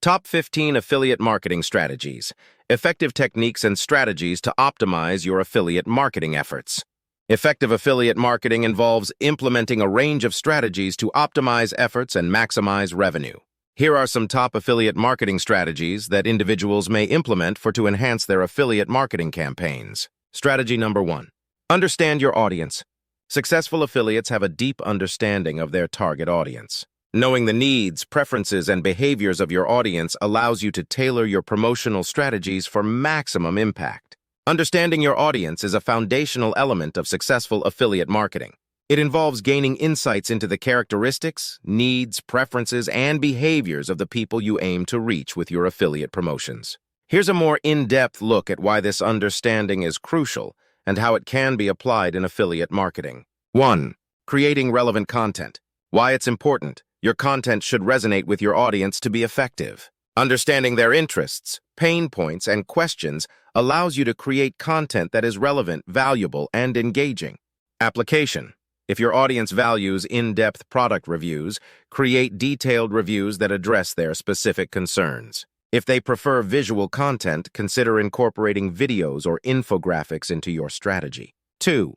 Top 15 Affiliate Marketing Strategies. Effective techniques and strategies to optimize your affiliate marketing efforts. Effective affiliate marketing involves implementing a range of strategies to optimize efforts and maximize revenue. Here are some top affiliate marketing strategies that individuals may implement to enhance their affiliate marketing campaigns. Strategy number 1. Understand your audience. Successful affiliates have a deep understanding of their target audience. Knowing the needs, preferences, and behaviors of your audience allows you to tailor your promotional strategies for maximum impact. Understanding your audience is a foundational element of successful affiliate marketing. It involves gaining insights into the characteristics, needs, preferences, and behaviors of the people you aim to reach with your affiliate promotions. Here's a more in-depth look at why this understanding is crucial and how it can be applied in affiliate marketing. 1. Creating relevant content. Why it's important. Your content should resonate with your audience to be effective. Understanding their interests, pain points, and questions allows you to create content that is relevant, valuable, and engaging. Application. If your audience values in-depth product reviews, create detailed reviews that address their specific concerns. If they prefer visual content, consider incorporating videos or infographics into your strategy. 2.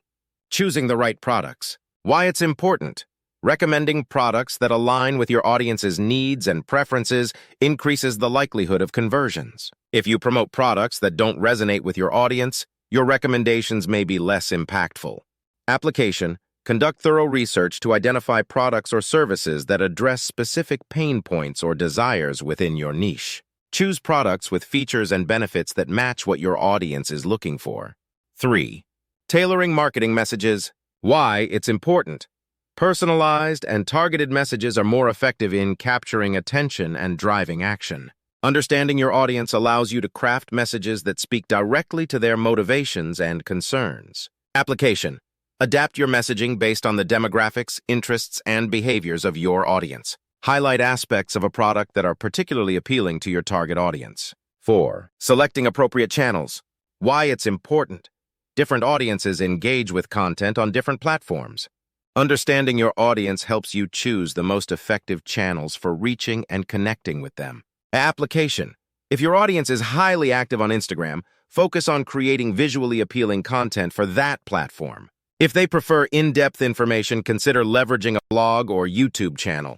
Choosing the right products. Why it's important. Recommending products that align with your audience's needs and preferences increases the likelihood of conversions. If you promote products that don't resonate with your audience, your recommendations may be less impactful. Application. Conduct thorough research to identify products or services that address specific pain points or desires within your niche. Choose products with features and benefits that match what your audience is looking for. 3. Tailoring marketing messages. Why it's important. Personalized and targeted messages are more effective in capturing attention and driving action. Understanding your audience allows you to craft messages that speak directly to their motivations and concerns. Application. Adapt your messaging based on the demographics, interests, and behaviors of your audience. Highlight aspects of a product that are particularly appealing to your target audience. 4. Selecting appropriate channels. Why it's important. Different audiences engage with content on different platforms. Understanding your audience helps you choose the most effective channels for reaching and connecting with them. Application. If your audience is highly active on Instagram, focus on creating visually appealing content for that platform. If they prefer in-depth information, consider leveraging a blog or YouTube channel.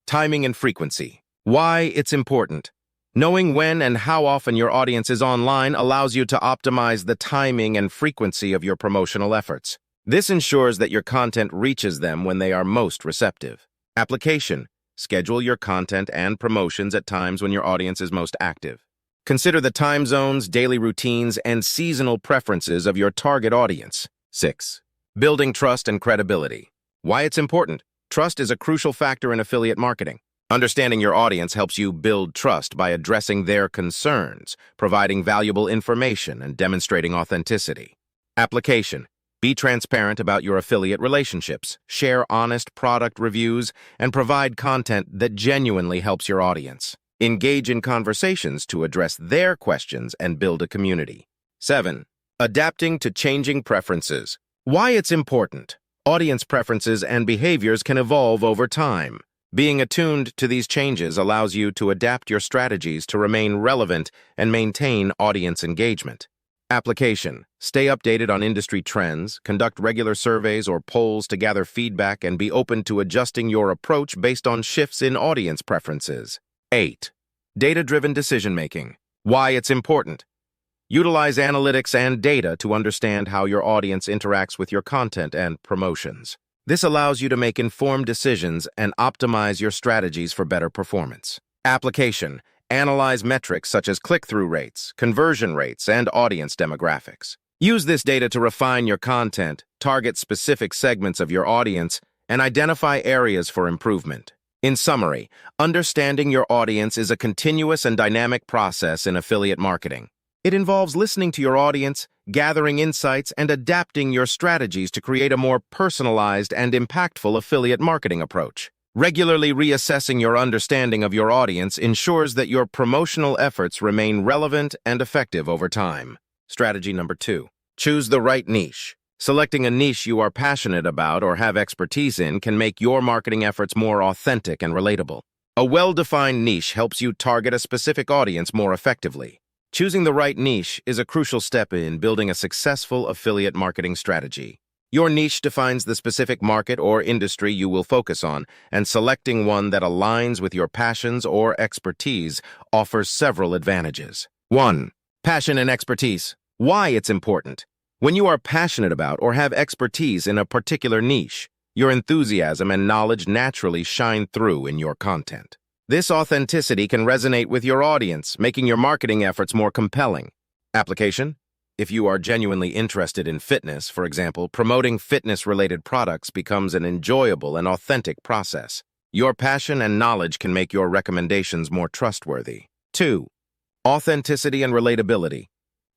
Timing and frequency. Why it's important. Knowing when and how often your audience is online allows you to optimize the timing and frequency of your promotional efforts. This ensures that your content reaches them when they are most receptive. Application. Schedule your content and promotions at times when your audience is most active. Consider the time zones, daily routines, and seasonal preferences of your target audience. 6. Building trust and credibility. Why it's important. Trust is a crucial factor in affiliate marketing. Understanding your audience helps you build trust by addressing their concerns, providing valuable information, and demonstrating authenticity. Application. Be transparent about your affiliate relationships, share honest product reviews, and provide content that genuinely helps your audience. Engage in conversations to address their questions and build a community. 7. Adapting to changing preferences. Why it's important. Audience preferences and behaviors can evolve over time. Being attuned to these changes allows you to adapt your strategies to remain relevant and maintain audience engagement. Application. Stay updated on industry trends, conduct regular surveys or polls to gather feedback, and be open to adjusting your approach based on shifts in audience preferences. 8. Data-driven decision-making. Why it's important. Utilize analytics and data to understand how your audience interacts with your content and promotions. This allows you to make informed decisions and optimize your strategies for better performance. Application. Analyze metrics such as click-through rates, conversion rates, and audience demographics. Use this data to refine your content, target specific segments of your audience, and identify areas for improvement. In summary, understanding your audience is a continuous and dynamic process in affiliate marketing. It involves listening to your audience, gathering insights, and adapting your strategies to create a more personalized and impactful affiliate marketing approach. Regularly reassessing your understanding of your audience ensures that your promotional efforts remain relevant and effective over time. Strategy number 2. Choose the right niche. Selecting a niche you are passionate about or have expertise in can make your marketing efforts more authentic and relatable. A well-defined niche helps you target a specific audience more effectively. Choosing the right niche is a crucial step in building a successful affiliate marketing strategy. Your niche defines the specific market or industry you will focus on, and selecting one that aligns with your passions or expertise offers several advantages. 1. Passion and expertise. Why it's important. When you are passionate about or have expertise in a particular niche, your enthusiasm and knowledge naturally shine through in your content. This authenticity can resonate with your audience, making your marketing efforts more compelling. Application. If you are genuinely interested in fitness, for example, promoting fitness-related products becomes an enjoyable and authentic process. Your passion and knowledge can make your recommendations more trustworthy. 2. Authenticity and relatability.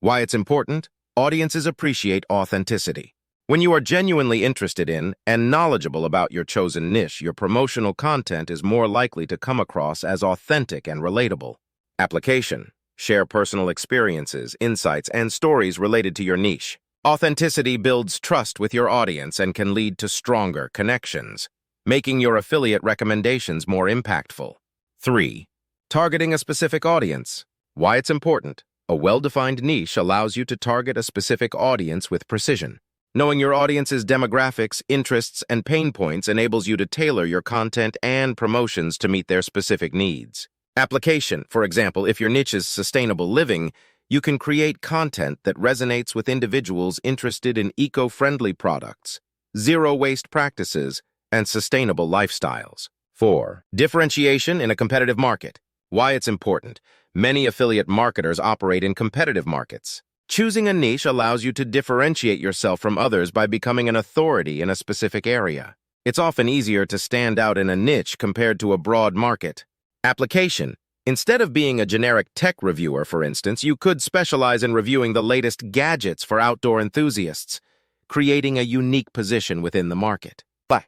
Why it's important? Audiences appreciate authenticity. When you are genuinely interested in and knowledgeable about your chosen niche, your promotional content is more likely to come across as authentic and relatable. Application. Share personal experiences, insights, and stories related to your niche. Authenticity builds trust with your audience and can lead to stronger connections, making your affiliate recommendations more impactful. 3. Targeting a specific audience. Why it's important. A well-defined niche allows you to target a specific audience with precision. Knowing your audience's demographics, interests, and pain points enables you to tailor your content and promotions to meet their specific needs. Application. For example, if your niche is sustainable living, you can create content that resonates with individuals interested in eco-friendly products, zero-waste practices, and sustainable lifestyles. 4. Differentiation in a competitive market. Why it's important. Many affiliate marketers operate in competitive markets. Choosing a niche allows you to differentiate yourself from others by becoming an authority in a specific area. It's often easier to stand out in a niche compared to a broad market. Application. Instead of being a generic tech reviewer, for instance, you could specialize in reviewing the latest gadgets for outdoor enthusiasts, creating a unique position within the market. 5.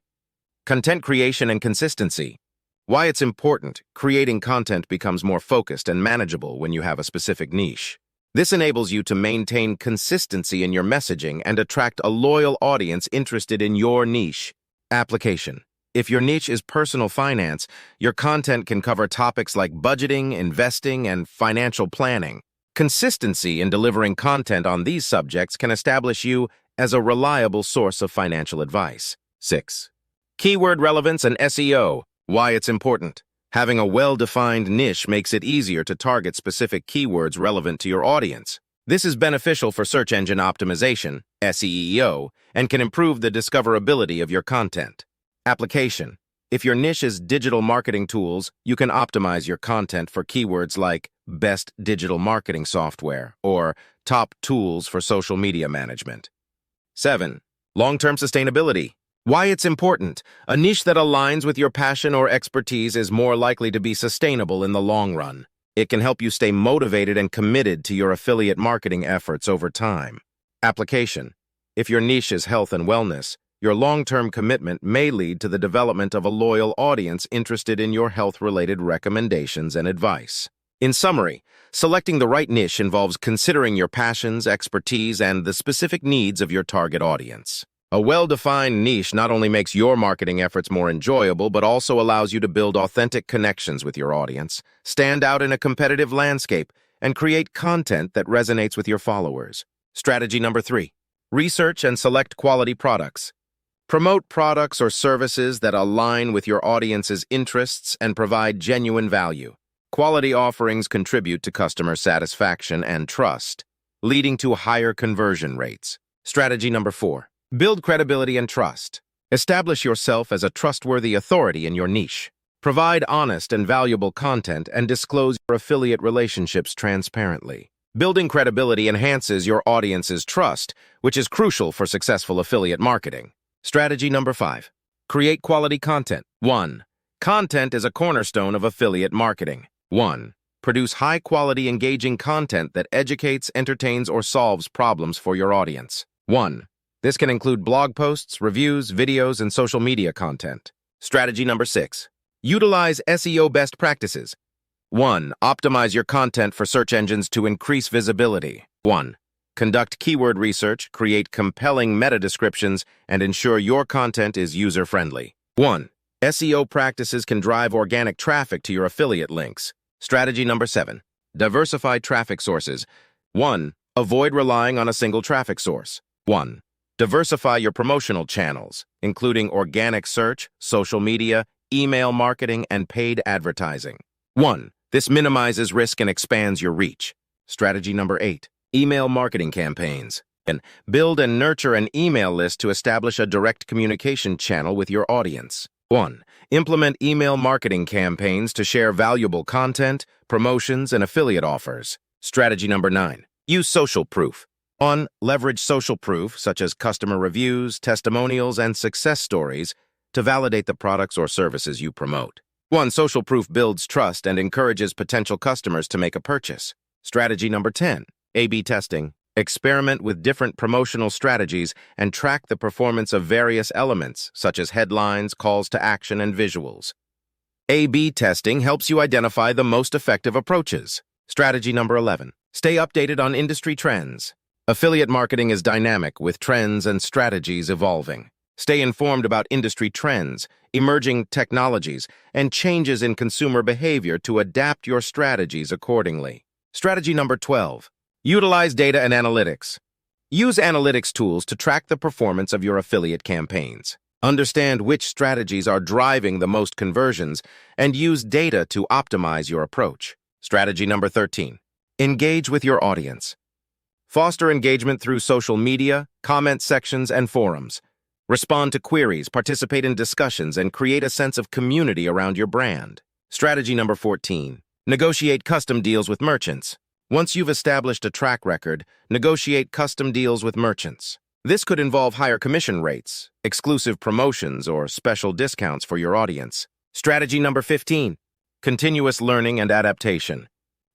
Content creation and consistency. Why it's important. Creating content becomes more focused and manageable when you have a specific niche. This enables you to maintain consistency in your messaging and attract a loyal audience interested in your niche. Application. If your niche is personal finance, your content can cover topics like budgeting, investing, and financial planning. Consistency in delivering content on these subjects can establish you as a reliable source of financial advice. 6. Keyword relevance and SEO. Why it's important. Having a well-defined niche makes it easier to target specific keywords relevant to your audience. This is beneficial for search engine optimization, SEO, and can improve the discoverability of your content. Application. If your niche is digital marketing tools, you can optimize your content for keywords like best digital marketing software or top tools for social media management. 7. Long-term sustainability. Why it's important. A niche that aligns with your passion or expertise is more likely to be sustainable in the long run. It can help you stay motivated and committed to your affiliate marketing efforts over time. Application. If your niche is health and wellness, your long-term commitment may lead to the development of a loyal audience interested in your health-related recommendations and advice. In summary, selecting the right niche involves considering your passions, expertise, and the specific needs of your target audience. A well-defined niche not only makes your marketing efforts more enjoyable, but also allows you to build authentic connections with your audience, stand out in a competitive landscape, and create content that resonates with your followers. Strategy number 3. Research and select quality products. Promote products or services that align with your audience's interests and provide genuine value. Quality offerings contribute to customer satisfaction and trust, leading to higher conversion rates. Strategy number 4. Build credibility and trust. Establish yourself as a trustworthy authority in your niche. Provide honest and valuable content and disclose your affiliate relationships transparently. Building credibility enhances your audience's trust, which is crucial for successful affiliate marketing. Strategy number 5. Create quality content. 1. Content is a cornerstone of affiliate marketing. 1. Produce high-quality, engaging content that educates, entertains, or solves problems for your audience. 1. This can include blog posts, reviews, videos, and social media content. Strategy number 6. Utilize SEO best practices. 1. Optimize your content for search engines to increase visibility. 1. Conduct keyword research, create compelling meta descriptions, and ensure your content is user-friendly. 1. SEO practices can drive organic traffic to your affiliate links. Strategy number 7. Diversify traffic sources. 1. Avoid relying on a single traffic source. 1. Diversify your promotional channels, including organic search, social media, email marketing, and paid advertising. 1. This minimizes risk and expands your reach. Strategy number 8. Email marketing campaigns. And build and nurture an email list to establish a direct communication channel with your audience. 1. Implement email marketing campaigns to share valuable content, promotions, and affiliate offers. Strategy number 9. Use social proof. Leverage social proof, such as customer reviews, testimonials, and success stories, to validate the products or services you promote. 1. Social proof builds trust and encourages potential customers to make a purchase. Strategy number 10. A/B testing. Experiment with different promotional strategies and track the performance of various elements, such as headlines, calls to action, and visuals. A/B testing helps you identify the most effective approaches. Strategy number 11. Stay updated on industry trends. Affiliate marketing is dynamic, with trends and strategies evolving. Stay informed about industry trends, emerging technologies, and changes in consumer behavior to adapt your strategies accordingly. Strategy number 12. Utilize data and analytics. Use analytics tools to track the performance of your affiliate campaigns. Understand which strategies are driving the most conversions and use data to optimize your approach. Strategy number 13. Engage with your audience. Foster engagement through social media, comment sections, and forums. Respond to queries, participate in discussions, and create a sense of community around your brand. Strategy number 14. Negotiate custom deals with merchants. Once you've established a track record, negotiate custom deals with merchants. This could involve higher commission rates, exclusive promotions, or special discounts for your audience. Strategy number 15. Continuous learning and adaptation.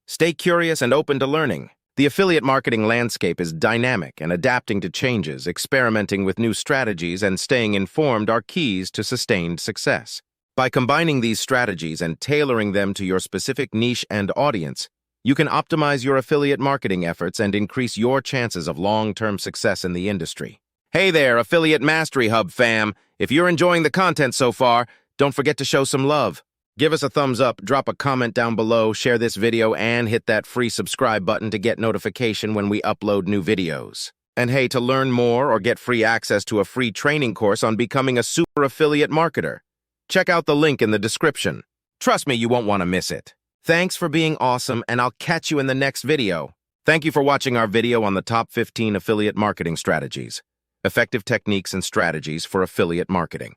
Stay curious and open to learning. The affiliate marketing landscape is dynamic, and adapting to changes, experimenting with new strategies, and staying informed are keys to sustained success. By combining these strategies and tailoring them to your specific niche and audience, you can optimize your affiliate marketing efforts and increase your chances of long-term success in the industry. Hey there, Affiliate Mastery Hub fam! If you're enjoying the content so far, don't forget to show some love. Give us a thumbs up, drop a comment down below, share this video, and hit that free subscribe button to get notification when we upload new videos. And hey, to learn more or get free access to a free training course on becoming a super affiliate marketer, check out the link in the description. Trust me, you won't want to miss it. Thanks for being awesome, and I'll catch you in the next video. Thank you for watching our video on the top 15 affiliate marketing strategies, effective techniques and strategies for affiliate marketing.